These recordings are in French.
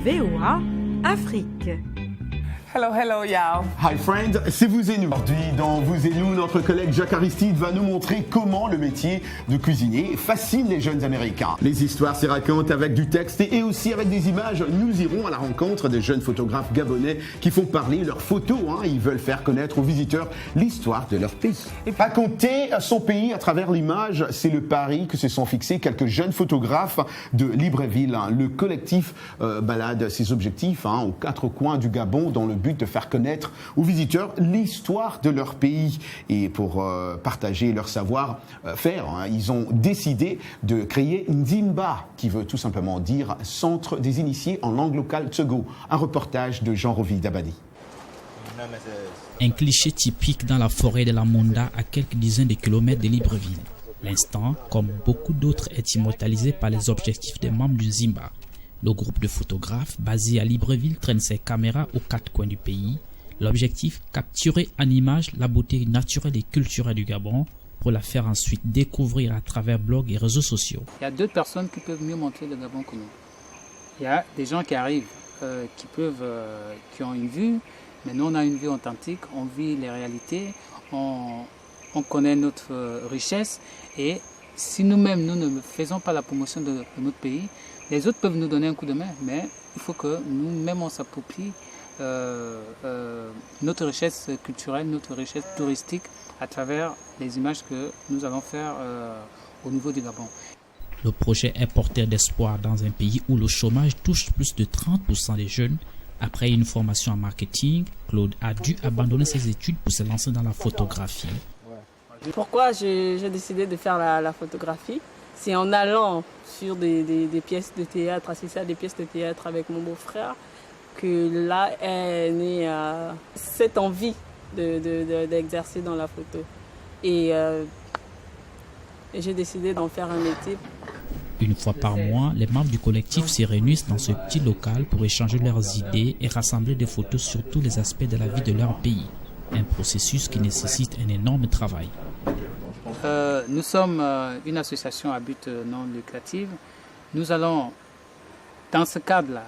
VOA Afrique. Hello, hello, Yao. Hi friends, c'est Vous et Nous. Aujourd'hui, dans Vous et Nous, notre collègue Jacques Aristide va nous montrer comment le métier de cuisinier fascine les jeunes Américains. Les histoires s'y racontent avec du texte et aussi avec des images. Nous irons à la rencontre des jeunes photographes gabonais qui font parler leurs photos. Ils veulent faire connaître aux visiteurs l'histoire de leur pays. Et raconter son pays à travers l'image, c'est le pari que se sont fixés quelques jeunes photographes de Libreville. Le collectif balade ses objectifs aux quatre coins du Gabon dans le but de faire connaître aux visiteurs l'histoire de leur pays. Et pour partager leur savoir-faire, ils ont décidé de créer Nzimba, qui veut tout simplement dire Centre des initiés en langue locale Tsogo. Un reportage de Jean-Rovi Dabadi. Un cliché typique dans la forêt de la Monda à quelques dizaines de kilomètres de Libreville. L'instant, comme beaucoup d'autres, est immortalisé par les objectifs des membres du Nzimba. Le groupe de photographes basé à Libreville traîne ses caméras aux quatre coins du pays. L'objectif, capturer en image la beauté naturelle et culturelle du Gabon pour la faire ensuite découvrir à travers blogs et réseaux sociaux. Il y a d'autres personnes qui peuvent mieux montrer le Gabon que nous. Il y a des gens qui arrivent, qui ont une vue, mais nous on a une vue authentique, on vit les réalités, on connaît notre richesse et si nous-mêmes nous ne faisons pas la promotion de notre pays, les autres peuvent nous donner un coup de main, mais il faut que nous-mêmes on s'approprie notre richesse culturelle, notre richesse touristique à travers les images que nous allons faire au niveau du Gabon. Le projet est porteur d'espoir dans un pays où le chômage touche plus de 30% des jeunes. Après une formation en marketing, Claude a dû abandonner ses études pour se lancer dans la photographie. Pourquoi j'ai décidé de faire la photographie? C'est en allant sur des pièces de théâtre, assister à des pièces de théâtre avec mon beau-frère, que là est née cette envie d'exercer dans la photo. Et j'ai décidé d'en faire un métier. Une fois par mois, les membres du collectif se réunissent dans ce petit local pour échanger leurs idées et rassembler des photos sur tous les aspects de la vie de leur pays. Un processus qui nécessite un énorme travail. Nous sommes une association à but non lucratif. Nous allons, dans ce cadre-là,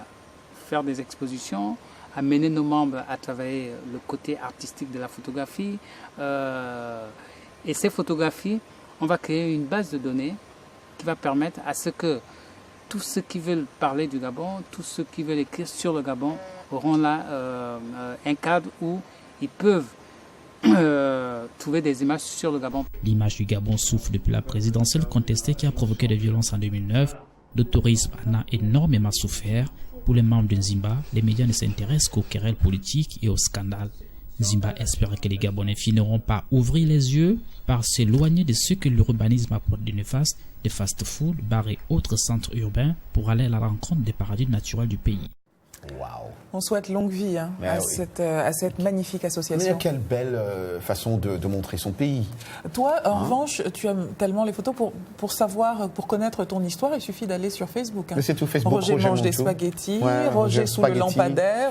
faire des expositions, amener nos membres à travailler le côté artistique de la photographie. Et ces photographies, on va créer une base de données qui va permettre à ce que tous ceux qui veulent parler du Gabon, tous ceux qui veulent écrire sur le Gabon, auront là un cadre où ils peuvent trouver des images sur le Gabon. L'image du Gabon souffre depuis la présidentielle contestée qui a provoqué des violences en 2009. Le tourisme en a énormément souffert. Pour les membres de Nzimba, les médias ne s'intéressent qu'aux querelles politiques et aux scandales. Nzimba espère que les Gabonais finiront par ouvrir les yeux, par s'éloigner de ce que l'urbanisme apporte de néfaste, de fast-food, bars et autres centres urbains pour aller à la rencontre des paradis naturels du pays. Wow. On souhaite longue vie à cette magnifique association. Mais quelle belle façon de montrer son pays. Toi, en revanche, tu aimes tellement les photos pour savoir, pour connaître ton histoire, il suffit d'aller sur Facebook. Mais c'est tout Facebook. Roger mange des spaghettis, Roger sous le lampadaire.